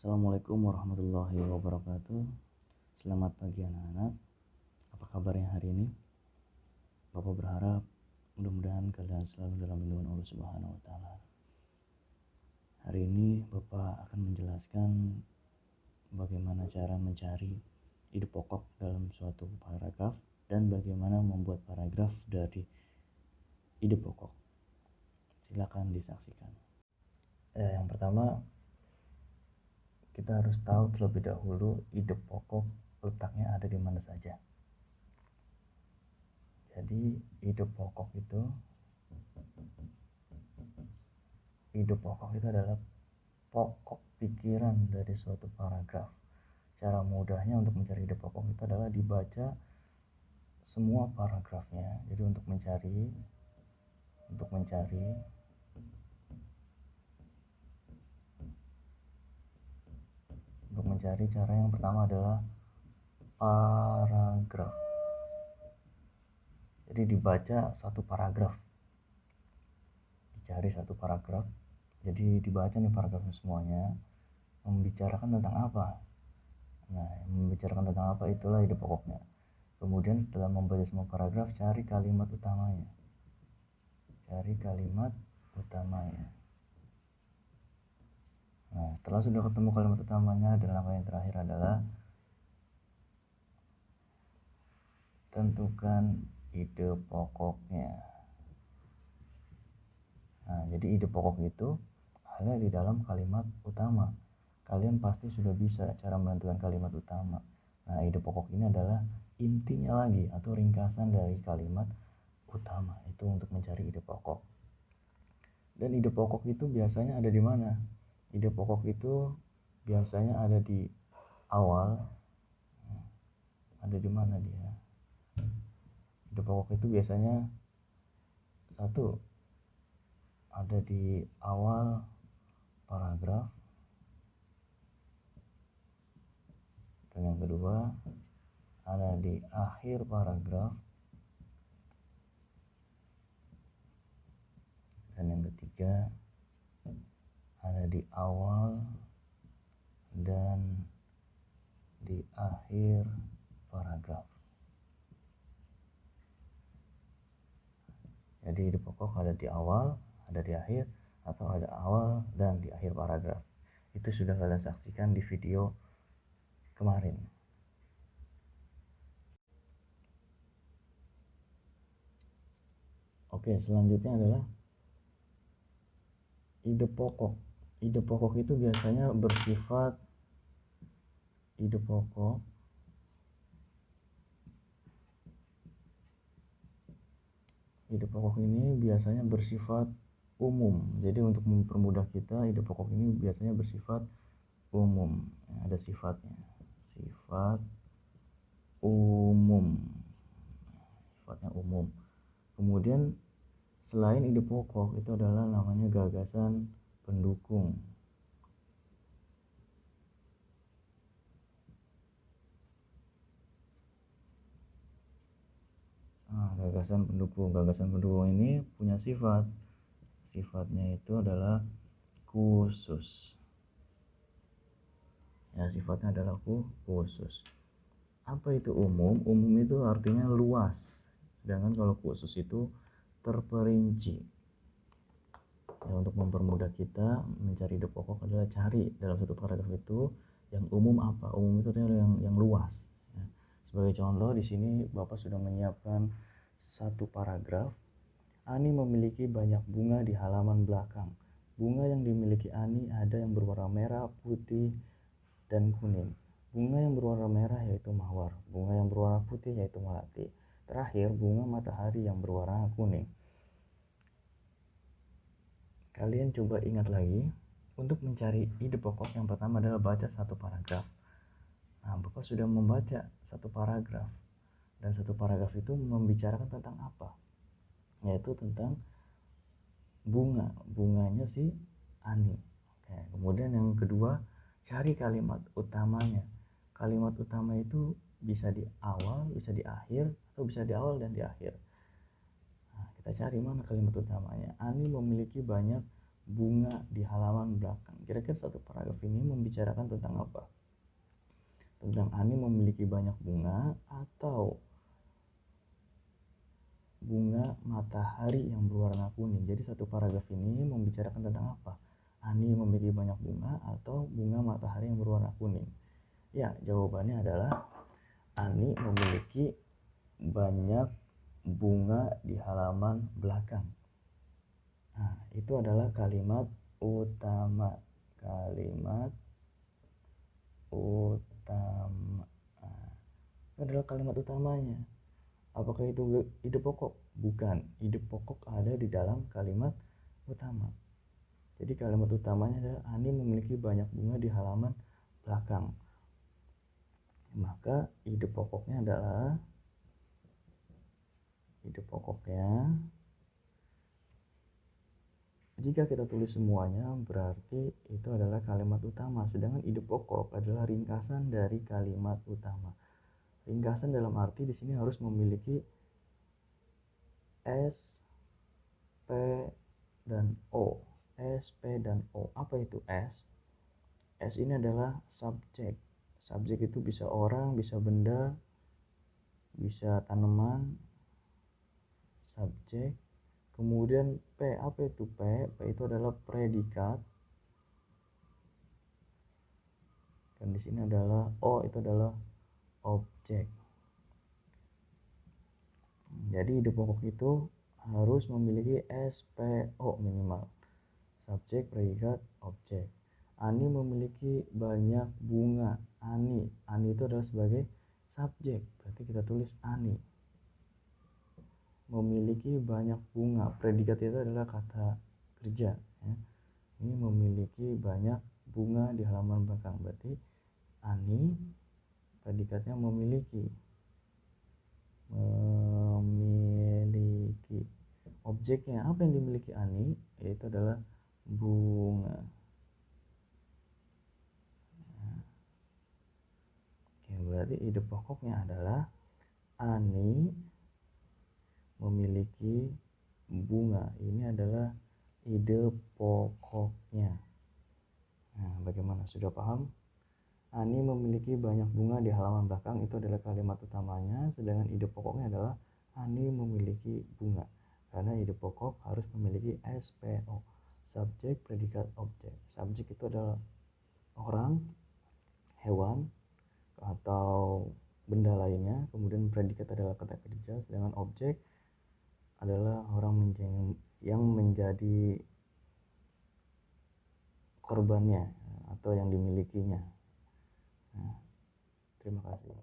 Assalamualaikum warahmatullahi wabarakatuh. Selamat pagi anak-anak. Apa kabarnya hari ini? Bapak berharap mudah-mudahan kalian selalu dalam lindungan Allah Subhanahu wa taala. Hari ini Bapak akan menjelaskan bagaimana cara mencari ide pokok dalam suatu paragraf dan bagaimana membuat paragraf dari ide pokok. Silakan disaksikan. Yang pertama, kita harus tahu terlebih dahulu ide pokok letaknya ada di mana saja. Jadi ide pokok itu adalah pokok pikiran dari suatu paragraf. Cara mudahnya untuk mencari ide pokok itu adalah dibaca semua paragrafnya. Jadi untuk mencari cara yang pertama adalah paragraf. Jadi dibaca satu paragraf, dicari satu paragraf. Jadi dibaca nih paragrafnya semuanya, membicarakan tentang apa. Nah, membicarakan tentang apa itulah ide pokoknya. Kemudian setelah membaca semua paragraf, cari kalimat utamanya. Nah, setelah sudah ketemu kalimat utamanya, dan langkah yang terakhir adalah tentukan ide pokoknya. Nah, jadi ide pokok itu ada di dalam kalimat utama. Kalian pasti sudah bisa cara menentukan kalimat utama. Nah, ide pokok ini adalah intinya lagi atau ringkasan dari kalimat utama itu untuk mencari ide pokok. Dan ide pokok itu biasanya ada di mana? Ide pokok itu biasanya ada di awal. Ada di mana dia? Ide pokok itu biasanya satu, ada di awal paragraf, dan yang kedua ada di akhir paragraf, dan yang ketiga ada di awal dan di akhir paragraf. Jadi ide pokok ada di awal, ada di akhir, atau ada awal dan di akhir paragraf. Itu sudah kalian saksikan di video kemarin. Oke, selanjutnya adalah ide pokok. Ide pokok itu biasanya bersifat ide pokok ini biasanya bersifat umum. Jadi untuk mempermudah kita, ide pokok ini biasanya bersifat umum. Ada sifatnya. Sifat umum. Sifatnya umum. Kemudian selain ide pokok itu adalah namanya gagasan pendukung. Gagasan pendukung ini punya sifatnya itu adalah khusus. Ya, sifatnya adalah khusus. Apa itu umum? Umum itu artinya luas, sedangkan kalau khusus itu terperinci. Ya, untuk mempermudah kita mencari ide pokok adalah cari dalam satu paragraf itu yang umum apa? Umum itu adalah yang luas. Ya. Sebagai contoh di sini Bapak sudah menyiapkan satu paragraf. Ani memiliki banyak bunga di halaman belakang. Bunga yang dimiliki Ani ada yang berwarna merah, putih, dan kuning. Bunga yang berwarna merah yaitu mawar. Bunga yang berwarna putih yaitu melati. Terakhir, bunga matahari yang berwarna kuning. Kalian coba ingat lagi, untuk mencari ide pokok yang pertama adalah baca satu paragraf. Nah, Bapak sudah membaca satu paragraf. Dan satu paragraf itu membicarakan tentang apa? Yaitu tentang bunganya si Ani. Oke, kemudian yang kedua, cari kalimat utamanya. Kalimat utama itu bisa di awal, bisa di akhir, atau bisa di awal dan di akhir. Nah, kita cari mana kalimat utamanya. Ani memiliki banyak bunga di halaman belakang. Kira-kira satu paragraf ini membicarakan tentang apa? Tentang Ani memiliki banyak bunga atau bunga matahari yang berwarna kuning. Jadi satu paragraf ini membicarakan tentang apa? Ani memiliki banyak bunga atau bunga matahari yang berwarna kuning. Ya, jawabannya adalah Ani memiliki banyak bunga di halaman belakang. Nah, itu adalah kalimat utama. Kalimat utama. Nah, itu adalah kalimat utamanya. Apakah itu ide pokok? Bukan. Ide pokok ada di dalam kalimat utama. Jadi kalimat utamanya adalah Ani memiliki banyak bunga di halaman belakang. Maka ide pokoknya jika kita tulis semuanya berarti itu adalah kalimat utama, sedangkan ide pokok adalah ringkasan dari kalimat utama. Ringkasan dalam arti di sini harus memiliki S, P, dan O. S, P, dan O. Apa itu S? S ini adalah subjek. Subjek itu bisa orang, bisa benda, bisa tanaman. Subjek. Kemudian P, apa itu P? P itu adalah predikat. Dan di sini adalah O, itu adalah objek. Jadi ide pokok itu harus memiliki SPO minimal. Subjek, predikat, objek. Ani memiliki banyak bunga. Ani itu adalah sebagai subjek. Berarti kita tulis Ani memiliki banyak bunga. Predikat itu adalah kata kerja. Ya. Ini memiliki banyak bunga di halaman belakang. Berarti Ani predikatnya memiliki. Objeknya apa yang dimiliki Ani? Yaitu adalah bunga. Oke, berarti ide pokoknya adalah Ani memiliki bunga. Ini adalah ide pokoknya. Nah, bagaimana? Sudah paham? Ani memiliki banyak bunga di halaman belakang, itu adalah kalimat utamanya, sedangkan ide pokoknya adalah Ani memiliki bunga. Karena ide pokok harus memiliki SPO, subjek, predikat, objek. Subjek itu adalah orang, hewan, atau benda lainnya. Kemudian predikat adalah kata kerja, sedangkan objek adalah orang yang menjadi korbannya atau yang dimilikinya. Nah, terima kasih.